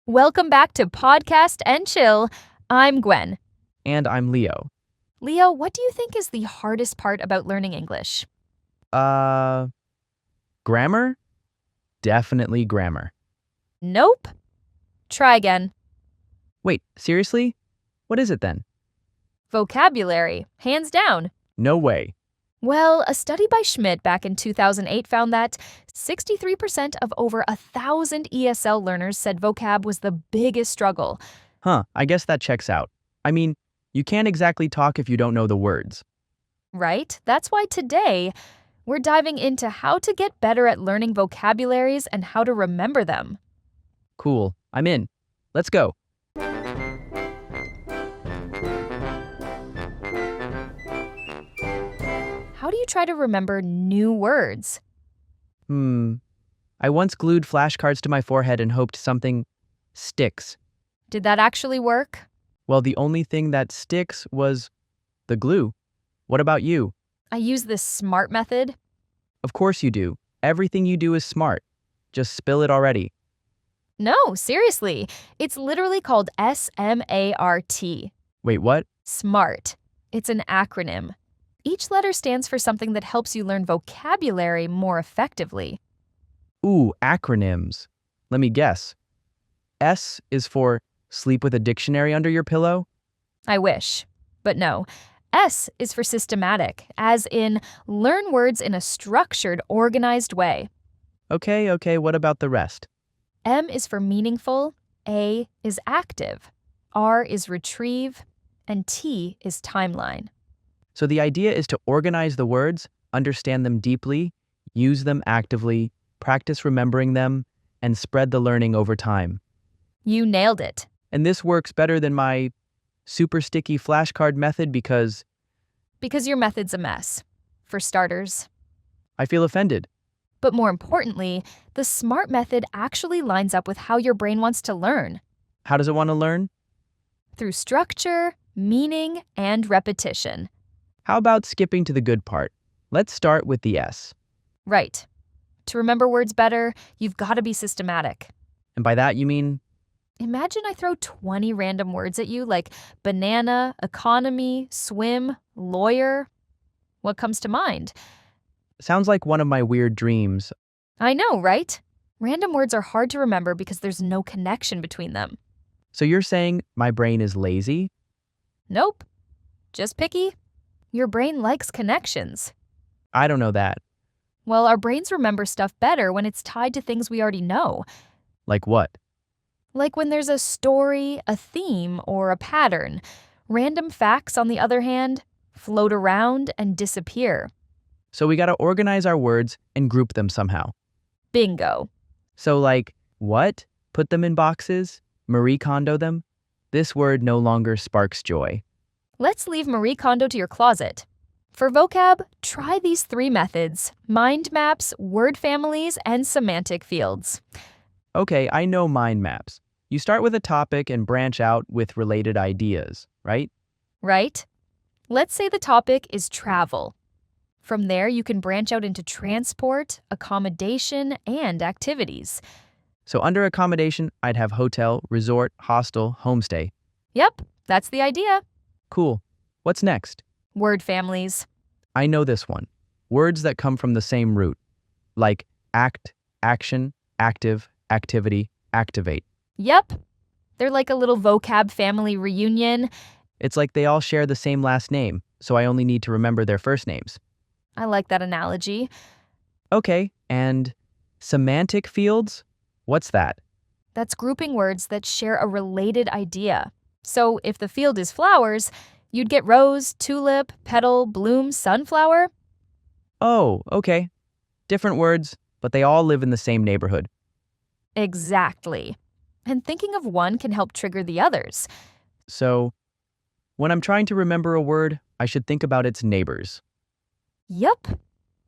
Welcome back to Podcast and Chill. I'm Gwen. And I'm Leo. Leo, what do you think is the hardest part about learning English? Grammar? Definitely grammar. Nope. Try again. Wait, seriously? What is it then? Vocabulary, hands down. No way. Well, a study by Schmidt back in 2008 found that 63% of over 1,000 ESL learners said vocab was the biggest struggle. Huh, I guess that checks out. I mean, you can't exactly talk if you don't know the words. Right? That's why today we're diving into how to get better at learning vocabularies and how to remember them. Cool, I'm in. Let's go. How do you try to remember new words? I once glued flashcards to my forehead and hoped something sticks. Did that actually work? Well, the only thing that sticks was the glue. What about you? I use this SMART method. Of course you do. Everything you do is smart. Just spill it already. No, seriously. It's literally called SMART. Wait, what? SMART. It's an acronym. Each letter stands for something that helps you learn vocabulary more effectively. Ooh, acronyms. Let me guess. S is for sleep with a dictionary under your pillow? I wish. But no. S is for systematic, as in learn words in a structured, organized way. Okay, what about the rest? M is for meaningful, A is active, R is retrieve, and T is timeline. So the idea is to organize the words, understand them deeply, use them actively, practice remembering them, and spread the learning over time. You nailed it. And this works better than my super sticky flashcard method because Because your method's a mess, for starters. I feel offended. But more importantly, the SMART method actually lines up with how your brain wants to learn. How does it want to learn? Through structure, meaning, and repetition. How about skipping to the good part? Let's start with the S. Right. To remember words better, you've got to be systematic. And by that you mean? Imagine I throw 20 random words at you like banana, economy, swim, lawyer. What comes to mind? Sounds like one of my weird dreams. I know, right? Random words are hard to remember because there's no connection between them. So you're saying my brain is lazy? Nope. Just picky. Your brain likes connections. I don't know that. Well, our brains remember stuff better when it's tied to things we already know. Like what? Like when there's a story, a theme, or a pattern. Random facts, on the other hand, float around and disappear. So we gotta organize our words and group them somehow. Bingo. So like, what? Put them in boxes? Marie Kondo them? This word no longer sparks joy. Let's leave Marie Kondo to your closet. For vocab, try these 3 methods: mind maps, word families, and semantic fields. Okay, I know mind maps. You start with a topic and branch out with related ideas, right? Right? Let's say the topic is travel. From there, you can branch out into transport, accommodation, and activities. So under accommodation, I'd have hotel, resort, hostel, homestay. Yep, that's the idea. Cool. What's next? Word families. I know this one. Words that come from the same root, like act, action, active, activity, activate. Yep. They're like a little vocab family reunion. It's like they all share the same last name, so I only need to remember their first names. I like that analogy. Okay, and semantic fields? What's that? That's grouping words that share a related idea. So if the field is flowers, you'd get rose, tulip, petal, bloom, sunflower. Oh, okay. Different words, but they all live in the same neighborhood. Exactly. And thinking of one can help trigger the others. So, when I'm trying to remember a word, I should think about its neighbors. Yup.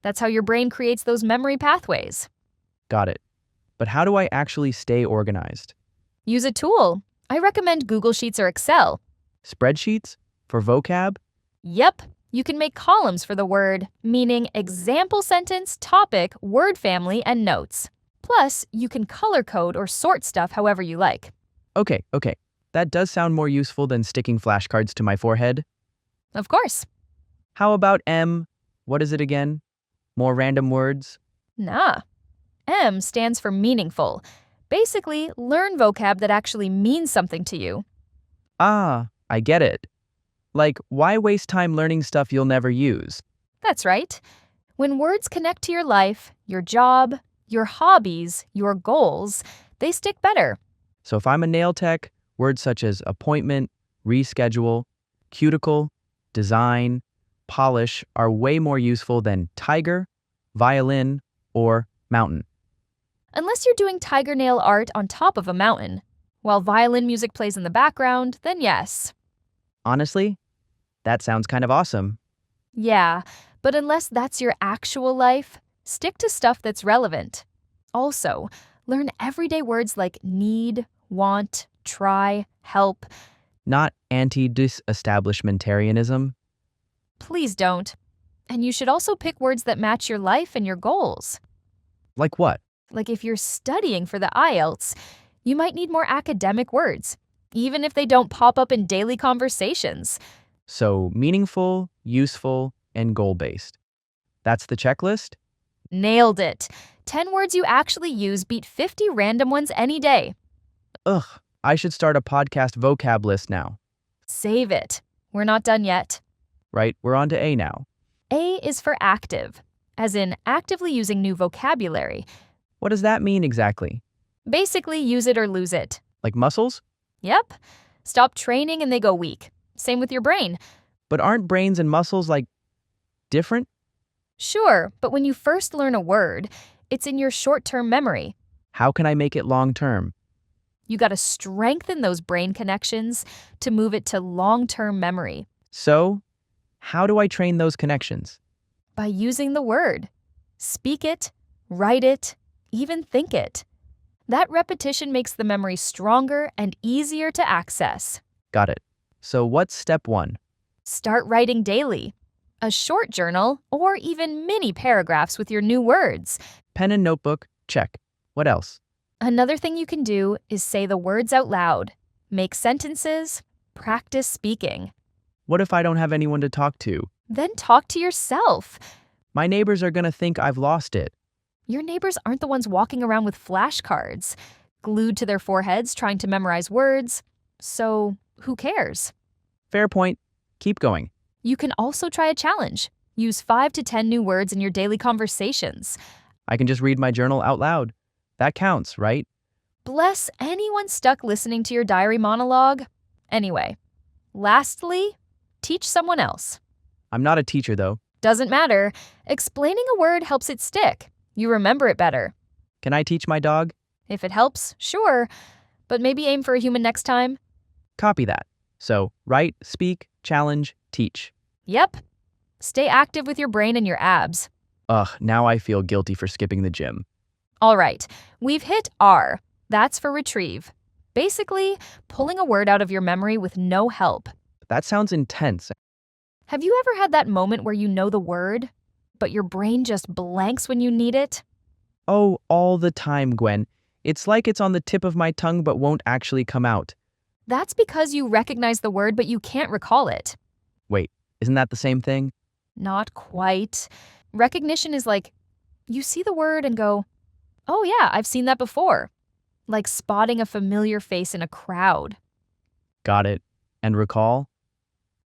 That's how your brain creates those memory pathways. Got it. But how do I actually stay organized? Use a tool. I recommend Google Sheets or Excel. Spreadsheets? For vocab? Yep. You can make columns for the word, meaning example sentence, topic, word family, and notes. Plus, you can color code or sort stuff however you like. Okay. That does sound more useful than sticking flashcards to my forehead. Of course. How about M? What is it again? More random words? Nah. M stands for meaningful. Basically, learn vocab that actually means something to you. Ah, I get it. Like, why waste time learning stuff you'll never use? That's right. When words connect to your life, your job, your hobbies, your goals, they stick better. So if I'm a nail tech, words such as appointment, reschedule, cuticle, design, polish are way more useful than tiger, violin, or mountain. Unless you're doing tiger nail art on top of a mountain. While violin music plays in the background, then yes. Honestly, that sounds kind of awesome. Yeah, but unless that's your actual life, stick to stuff that's relevant. Also, learn everyday words like need, want, try, help. Not anti-disestablishmentarianism. Please don't. And you should also pick words that match your life and your goals. Like what? Like if you're studying for the IELTS, you might need more academic words, even if they don't pop up in daily conversations. So meaningful, useful, and goal-based. That's the checklist? Nailed it. 10 words you actually use beat 50 random ones any day. Ugh, I should start a podcast vocab list now. Save it. We're not done yet. Right, we're on to A now. A is for active, as in actively using new vocabulary. What does that mean exactly? Basically, use it or lose it. Like muscles? Yep. Stop training and they go weak. Same with your brain. But aren't brains and muscles, different? Sure, but when you first learn a word, it's in your short-term memory. How can I make it long-term? You gotta strengthen those brain connections to move it to long-term memory So, how do I train those connections? by using the word. Speak it, write it, even think it. That repetition makes the memory stronger and easier to access. Got it. So what's step 1? Start writing daily. A short journal or even mini paragraphs with your new words. Pen and notebook, check. What else? Another thing you can do is say the words out loud. Make sentences, practice speaking. What if I don't have anyone to talk to? Then talk to yourself. My neighbors are gonna think I've lost it. Your neighbors aren't the ones walking around with flashcards, glued to their foreheads trying to memorize words. So, who cares? Fair point. Keep going. You can also try a challenge. Use 5 to 10 new words in your daily conversations. I can just read my journal out loud. That counts, right? Bless anyone stuck listening to your diary monologue. Anyway, lastly, teach someone else. I'm not a teacher, though. Doesn't matter. Explaining a word helps it stick. You remember it better. Can I teach my dog? If it helps, sure. But maybe aim for a human next time. Copy that. So, write, speak, challenge, teach. Yep. Stay active with your brain and your abs. Ugh, now I feel guilty for skipping the gym. All right, we've hit R. That's for retrieve. Basically, pulling a word out of your memory with no help. That sounds intense. Have you ever had that moment where you know the word, but your brain just blanks when you need it? Oh, all the time, Gwen. It's like it's on the tip of my tongue but won't actually come out. That's because you recognize the word but you can't recall it. Wait, isn't that the same thing? Not quite. Recognition is like, you see the word and go, oh yeah, I've seen that before. Like spotting a familiar face in a crowd. Got it. And recall?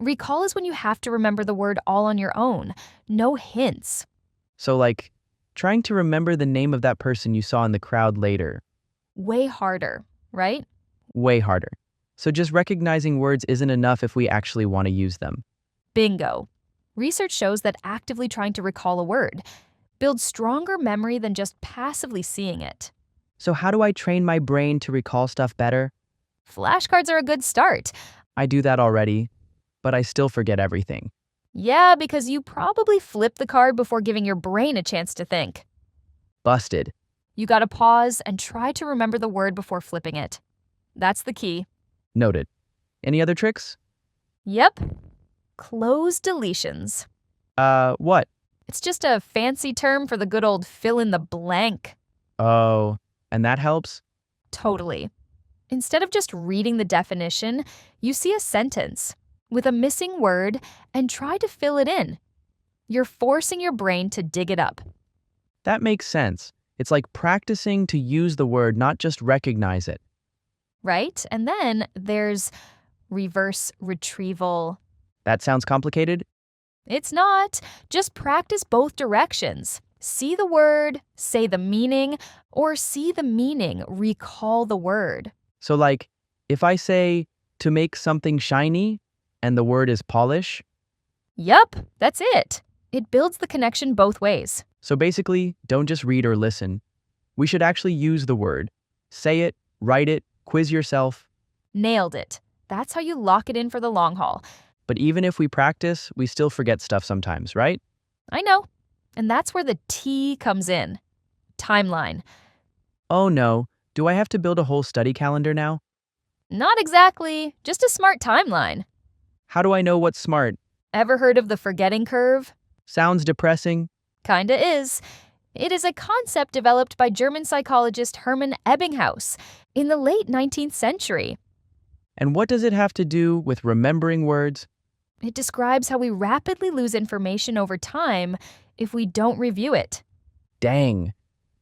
Recall is when you have to remember the word all on your own. No hints. So trying to remember the name of that person you saw in the crowd later. Way harder, right? Way harder. So just recognizing words isn't enough if we actually want to use them. Bingo. Research shows that actively trying to recall a word builds stronger memory than just passively seeing it. So how do I train my brain to recall stuff better? Flashcards are a good start. I do that already, but I still forget everything. Yeah, because you probably flipped the card before giving your brain a chance to think. Busted. You gotta pause and try to remember the word before flipping it. That's the key. Noted. Any other tricks? Yep. Close deletions. What? It's just a fancy term for the good old fill in the blank. Oh, and that helps? Totally. Instead of just reading the definition, you see a sentence with a missing word and try to fill it in. You're forcing your brain to dig it up, That makes sense. It's like practicing to use the word, not just recognize it. right? And then there's reverse retrieval. That sounds complicated? It's not. Just practice both directions. See the word, say the meaning, or see the meaning, recall the word. So like, if I say to make something shiny and the word is polish, Yup, that's it. It builds the connection both ways. so basically, don't just read or listen. We should actually use the word. Say it, write it, quiz yourself. Nailed it. That's how you lock it in for the long haul. But even if we practice, we still forget stuff sometimes, right? I know. And that's where the T comes in. Timeline. Oh no, do I have to build a whole study calendar now? Not exactly, just a smart timeline. How do I know what's smart? Ever heard of the forgetting curve? Sounds depressing. Kinda is. It is a concept developed by German psychologist Hermann Ebbinghaus in the late 19th century. And what does it have to do with remembering words? It describes how we rapidly lose information over time if we don't review it. Dang.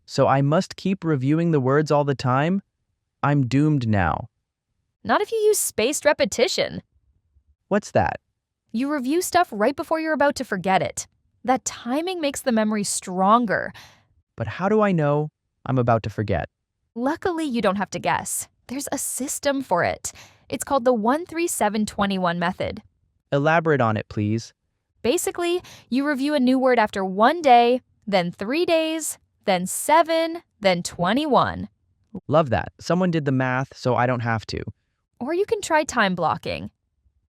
So I must keep reviewing the words all the time? I'm doomed now. Not if you use spaced repetition. What's that? You review stuff right before you're about to forget it. That timing makes the memory stronger. But how do I know I'm about to forget? Luckily, you don't have to guess. There's a system for it. It's called the 13721 method. Elaborate on it, please. Basically, you review a new word after 1 day, then 3 days, then 7, then 21. Love that. Someone did the math, so I don't have to. Or you can try time blocking.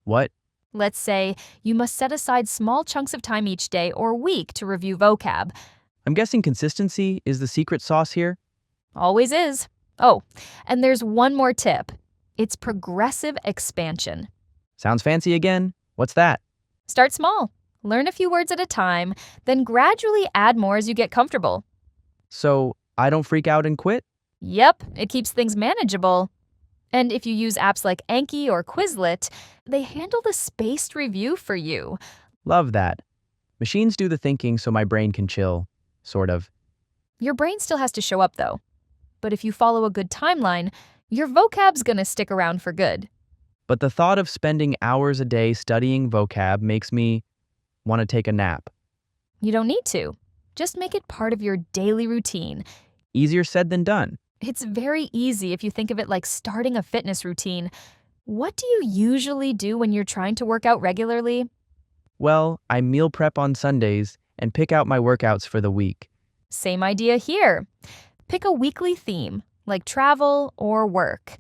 What? Let's say you must set aside small chunks of time each day or week to review vocab. I'm guessing consistency is the secret sauce here? Always is. Oh, and there's one more tip. It's progressive expansion. Sounds fancy again. What's that? Start small. Learn a few words at a time, then gradually add more as you get comfortable. So I don't freak out and quit? Yep, it keeps things manageable. And if you use apps like Anki or Quizlet, they handle the spaced review for you. Love that. Machines do the thinking so my brain can chill. Sort of. Your brain still has to show up, though. But if you follow a good timeline, your vocab's gonna stick around for good. But the thought of spending hours a day studying vocab makes me want to take a nap. You don't need to. Just make it part of your daily routine. Easier said than done. It's very easy if you think of it like starting a fitness routine. What do you usually do when you're trying to work out regularly? Well, I meal prep on Sundays and pick out my workouts for the week. Same idea here. Pick a weekly theme, like travel or work,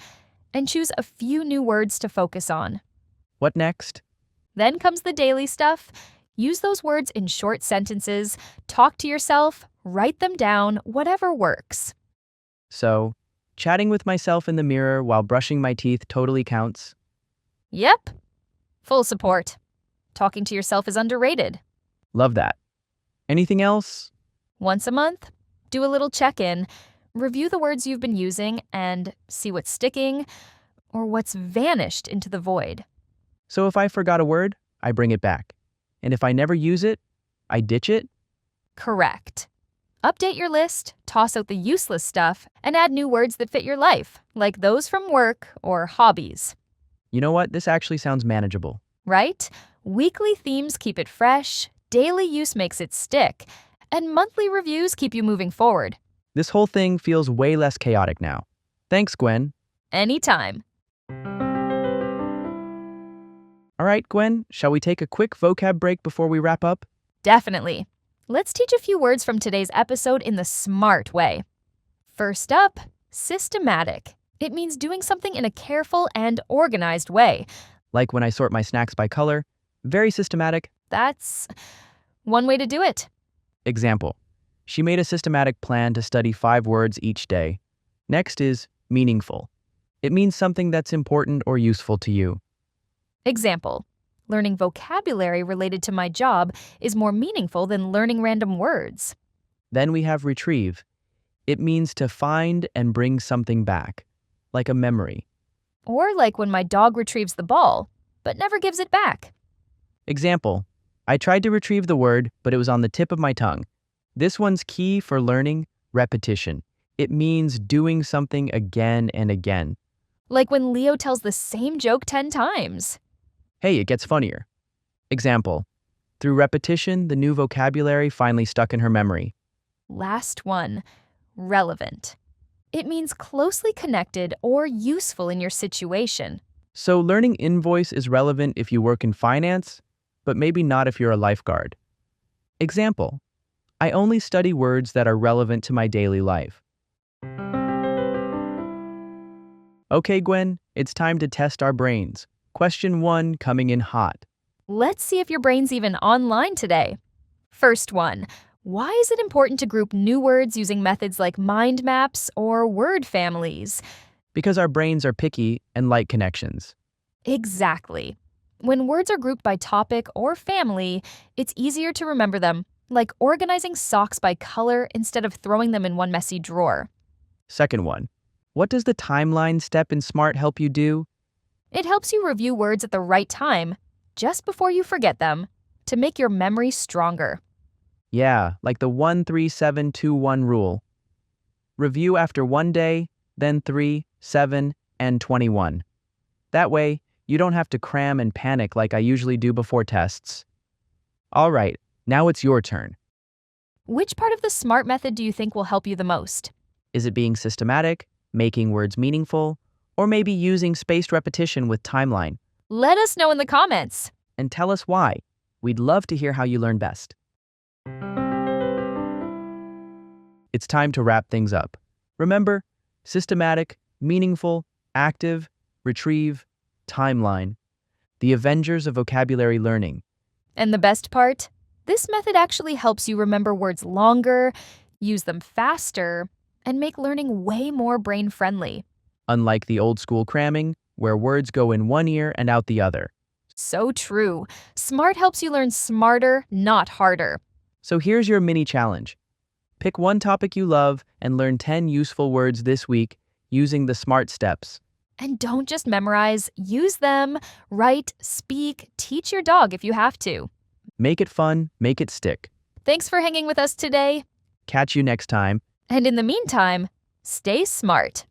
and choose a few new words to focus on. What next? Then comes the daily stuff. Use those words in short sentences, talk to yourself, write them down, whatever works. So, chatting with myself in the mirror while brushing my teeth totally counts? Yep. Full support. Talking to yourself is underrated. Love that. Anything else? Once a month, do a little check-in, review the words you've been using, and see what's sticking or what's vanished into the void. So if I forgot a word, I bring it back. And if I never use it, I ditch it? Correct. Update your list, toss out the useless stuff, and add new words that fit your life, like those from work or hobbies. You know what? This actually sounds manageable. Right? Weekly themes keep it fresh, daily use makes it stick, and monthly reviews keep you moving forward. This whole thing feels way less chaotic now. Thanks, Gwen. Anytime. All right, Gwen, shall we take a quick vocab break before we wrap up? Definitely. Let's teach a few words from today's episode in the smart way. First up, systematic. It means doing something in a careful and organized way. Like when I sort my snacks by color. Very systematic. That's one way to do it. Example. She made a systematic plan to study 5 words each day. Next is meaningful. It means something that's important or useful to you. Example. Learning vocabulary related to my job is more meaningful than learning random words. Then we have retrieve. It means to find and bring something back, like a memory. Or like when my dog retrieves the ball, but never gives it back. Example, I tried to retrieve the word, but it was on the tip of my tongue. This one's key for learning repetition. It means doing something again and again. Like when Leo tells the same joke 10 times. Hey, it gets funnier. Example, through repetition, the new vocabulary finally stuck in her memory. Last one, relevant. It means closely connected or useful in your situation. So learning invoice is relevant if you work in finance, but maybe not if you're a lifeguard. Example, I only study words that are relevant to my daily life. Okay, Gwen, it's time to test our brains. Question 1 coming in hot. Let's see if your brain's even online today. First one, why is it important to group new words using methods like mind maps or word families? Because our brains are picky and like connections. Exactly. When words are grouped by topic or family, it's easier to remember them, like organizing socks by color instead of throwing them in one messy drawer. Second one, what does the timeline step in SMART help you do? It helps you review words at the right time, just before you forget them, to make your memory stronger. Yeah, like the 1-3-7-2-1 rule. Review after 1 day, then 3, 7, and 21. That way, you don't have to cram and panic like I usually do before tests. All right, now it's your turn. Which part of the SMART method do you think will help you the most? Is it being systematic, making words meaningful, or maybe using spaced repetition with timeline? Let us know in the comments. And tell us why. We'd love to hear how you learn best. It's time to wrap things up. Remember, systematic, meaningful, active, retrieve, timeline. The Avengers of vocabulary learning. And the best part? This method actually helps you remember words longer, use them faster, and make learning way more brain-friendly. Unlike the old school cramming, where words go in one ear and out the other. So true. SMART helps you learn smarter, not harder. So here's your mini challenge. Pick one topic you love and learn 10 useful words this week using the SMART steps. And don't just memorize, use them. Write, speak, teach your dog if you have to. Make it fun, make it stick. Thanks for hanging with us today. Catch you next time. And in the meantime, stay smart.